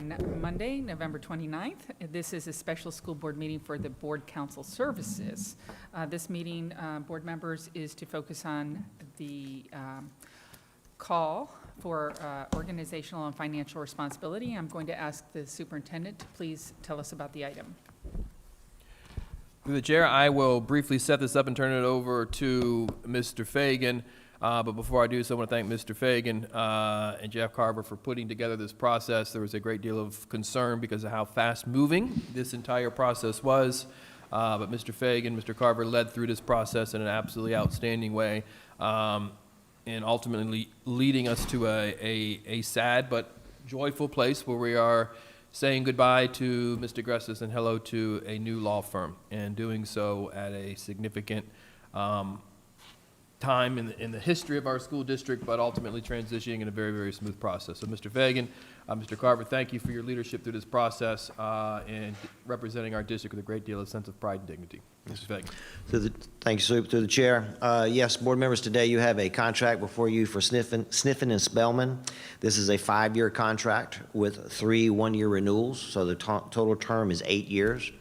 Monday, November 29th. This is a special school board meeting for the board council services. This meeting, board members, is to focus on the call for organizational and financial responsibility. I'm going to ask the superintendent to please tell us about the item. Through the chair, I will briefly set this up and turn it over to Mr. Fagan. But before I do so, I want to thank Mr. Fagan and Jeff Carver for putting together this process. There was a great deal of concern because of how fast-moving this entire process was. But Mr. Fagan, Mr. Carver led through this process in an absolutely outstanding way, and ultimately leading us to a sad but joyful place where we are saying goodbye to Mr. Gressis and hello to a new law firm, and doing so at a significant time in the history of our school district, but ultimately transitioning in a very, very smooth process. So Mr. Fagan, Mr. Carver, thank you for your leadership through this process and representing our district with a great deal of sense of pride and dignity. Mr. Fagan. Thank you, Soup. Through the chair. Yes, board members, today you have a contract before you for Sniffen and Spellman. This is a 5-year contract with 3 one-year renewals, so the total term is 8 years.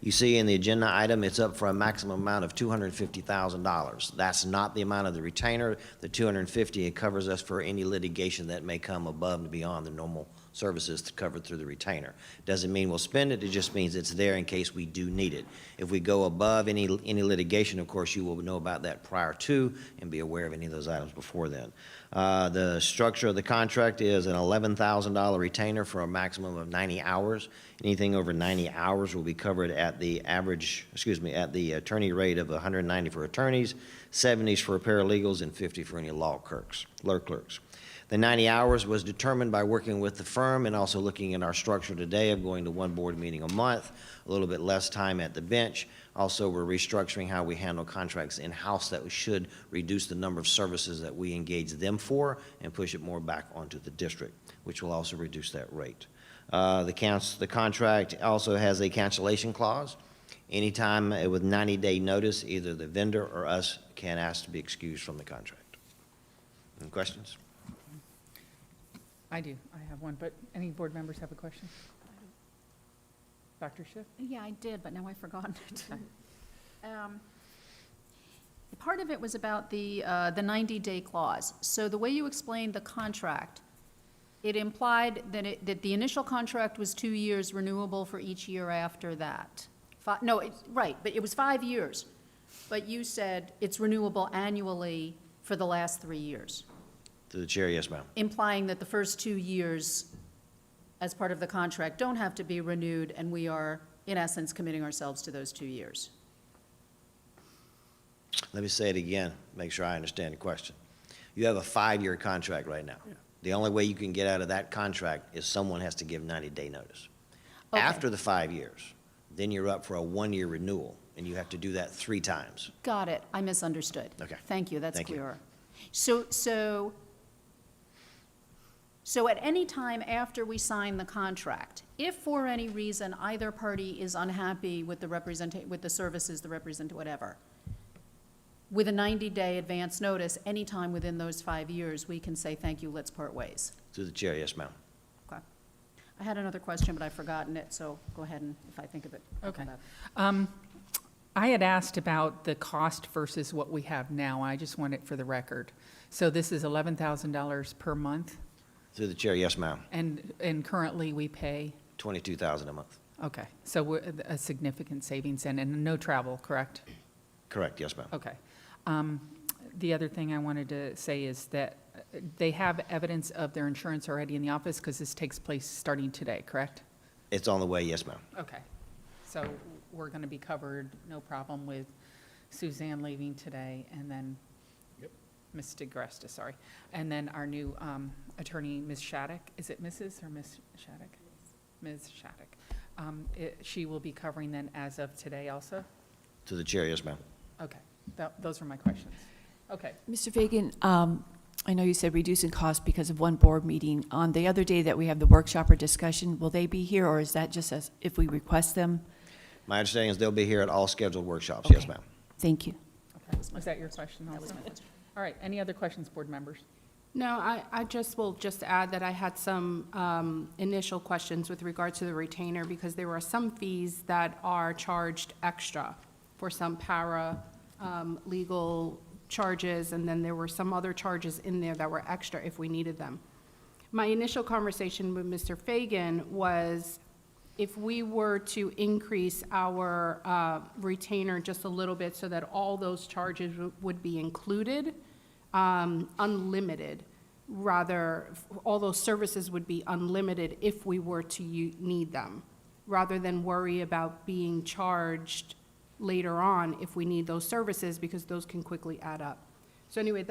You see in the agenda item, it's up for a maximum amount of $250,000. That's not the amount of the retainer. The $250,000, it covers us for any litigation that may come above and beyond the normal services covered through the retainer. Doesn't mean we'll spend it, it just means it's there in case we do need it. If we go above any litigation, of course, you will know about that prior to and be aware of any of those items before then. The structure of the contract is an $11,000 retainer for a maximum of 90 hours. Anything over 90 hours will be covered at the at the attorney rate of $190 for attorneys, $70 for paralegals, and $50 for any law clerks. The 90 hours was determined by working with the firm and also looking at our structure today of going to 1 board meeting a month, a little bit less time at the bench. Also, we're restructuring how we handle contracts in-house that should reduce the number of services that we engage them for and push it more back onto the district, which will also reduce that rate. The contract also has a cancellation clause. Anytime with 90-day notice, either the vendor or us can ask to be excused from the contract. Any questions? I do. I have one, but any board members have a question? Dr. Schiff? Yeah, I did, but now I've forgotten it. Part of it was about the 90-day clause. So the way you explained the contract, it implied that the initial contract was 2 years renewable for each year after that. Right, but it was 5 years. But you said it's renewable annually for the last 3 years. To the chair, yes, ma'am. Implying that the first 2 years, as part of the contract, don't have to be renewed, and we are, in essence, committing ourselves to those 2 years. Let me say it again, make sure I understand the question. You have a 5-year contract right now. Yeah. The only way you can get out of that contract is someone has to give 90-day notice. Okay. After the 5 years, then you're up for a 1-year renewal, and you have to do that 3 times. Got it. I misunderstood. Okay. Thank you. That's clearer. So at any time after we sign the contract, if for any reason either party is unhappy with the services, whatever, with a 90-day advance notice, anytime within those 5 years, we can say, thank you, let's part ways. To the chair, yes, ma'am. Okay. I had another question, but I've forgotten it, so go ahead and if I think of it. Okay. I had asked about the cost versus what we have now. I just want it for the record. So this is $11,000 per month? Through the chair, yes, ma'am. And currently we pay? $22,000 a month. Okay, so we're a significant savings and no travel, correct? Correct, yes, ma'am. Okay. The other thing I wanted to say is that they have evidence of their insurance already in the office because this takes place starting today, correct? It's on the way, yes, ma'am. Okay, so we're going to be covered, no problem with Suzanne leaving today, and then Ms. DeGresta, sorry. And then our new attorney, Ms. Shattuck. Is it Mrs. or Ms. Shattuck? Ms. Shattuck. She will be covering then as of today also? To the chair, yes, ma'am. Okay. Those are my questions. Okay. Mr. Fagan, I know you said reducing costs because of 1 board meeting. On the other day that we have the workshop or discussion, will they be here, or is that just as if we request them? My understanding is they'll be here at all scheduled workshops. Okay. Yes, ma'am. Thank you. Okay. Was that your question also? That was my question. All right. Any other questions, board members? No, I just will just add that I had some initial questions with regard to the retainer, because there are some fees that are charged extra for some legal charges, and then there were some other charges in there that were extra if we needed them. My initial conversation with Mr. Fagan was if we were to increase our retainer just a little bit so that all those charges would be included, unlimited, rather, all those services would be unlimited if we were to need them, rather than worry about being charged later on if we need those services, because those can quickly add up. So anyway,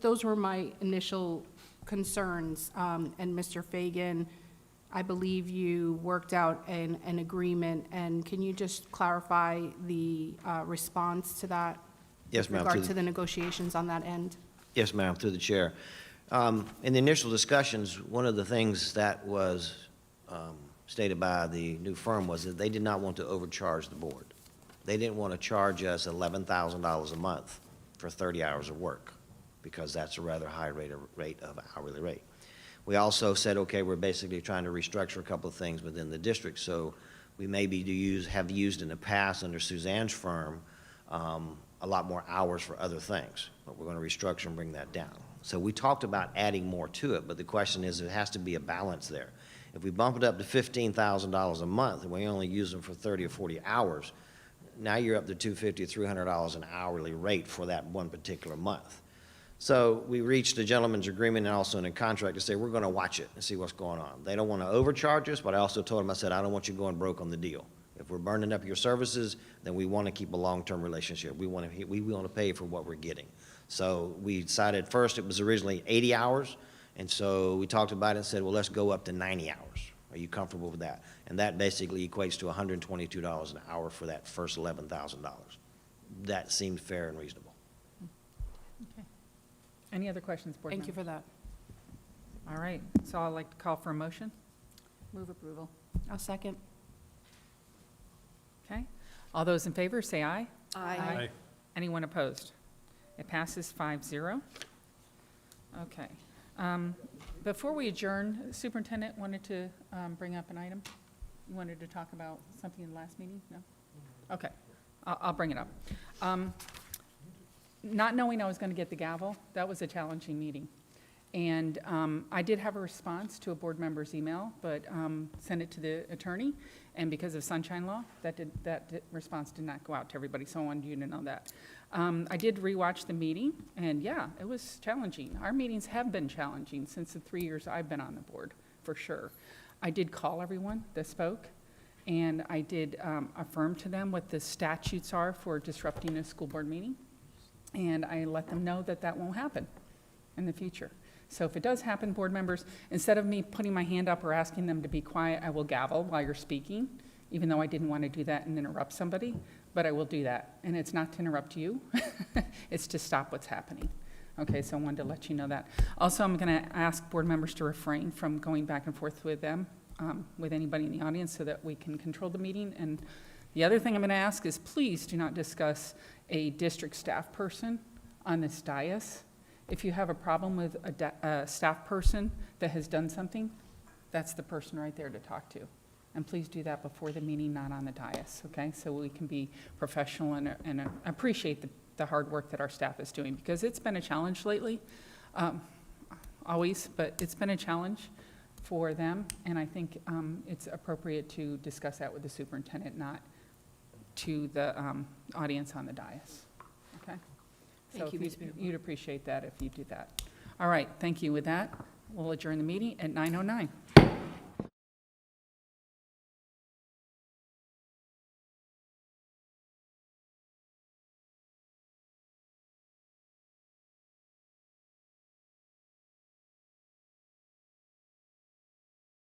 those were my initial concerns, and Mr. Fagan, I believe you worked out an agreement, and can you just clarify the response to that? Yes, ma'am. With regard to the negotiations on that end? Yes, ma'am, through the chair. In the initial discussions, one of the things that was stated by the new firm was that they did not want to overcharge the board. They didn't want to charge us $11,000 a month for 30 hours of work, because that's a rather high rate of hourly rate. We also said, okay, we're basically trying to restructure a couple of things within the district, so we maybe have used in the past under Suzanne's firm a lot more hours for other things, but we're going to restructure and bring that down. So we talked about adding more to it, but the question is, it has to be a balance there. If we bump it up to $15,000 a month and we only use them for 30 or 40 hours, now you're up to $250 or $300 an hourly rate for that one particular month. So we reached a gentleman's agreement and also in a contract to say, we're going to watch it and see what's going on. They don't want to overcharge us, but I also told them, I said, I don't want you going broke on the deal. If we're burning up your services, then we want to keep a long-term relationship. We want to pay for what we're getting. So we decided first, it was originally 80 hours, and so we talked about it and said, well, let's go up to 90 hours. Are you comfortable with that? And that basically equates to $122 an hour for that first $11,000. That seemed fair and reasonable. Okay. Any other questions, board Thank you members? for that. All right, so I'd like to call for a motion. Move approval. I'll second. Okay. All those in favor, say aye. Aye. Anyone opposed? It passes 5-0. Okay. Before we adjourn, Superintendent wanted to bring up an item? You wanted to talk about something in the last meeting? No? Okay. I'll bring it up. Not knowing I was going to get the gavel, that was a challenging meeting. And I did have a response to a board member's email, but sent it to the attorney. And because of sunshine law, that response did not go out to everybody, so I wanted you to know that. I did rewatch the meeting, and yeah, it was challenging. Our meetings have been challenging since the 3 years I've been on the board, for sure. I did call everyone that spoke, and I did affirm to them what the statutes are for disrupting a school board meeting. And I let them know that that won't happen in the future. So if it does happen, board members, instead of me putting my hand up or asking them to be quiet, I will gavel while you're speaking, even though I didn't want to do that and interrupt somebody, but I will do that. And it's not to interrupt you, it's to stop what's happening. Okay, so I wanted to let you know that. Also, I'm going to ask board members to refrain from going back and forth with them, with anybody in the audience, so that we can control the meeting. And the other thing I'm going to ask is, please do not discuss a district staff person on this dais. If you have a problem with a staff person that has done something, that's the person right there to talk to. And please do that before the meeting, not on the dais, okay? So we can be professional and appreciate the hard work that our staff is doing, because it's been a challenge lately, always, but it's been a challenge for them. And I think it's appropriate to discuss that with the superintendent, not to the audience on the dais, okay? Thank you, So Ms. you'd appreciate that if you do that. All right, thank you. With that, we'll adjourn the meeting at 9:09.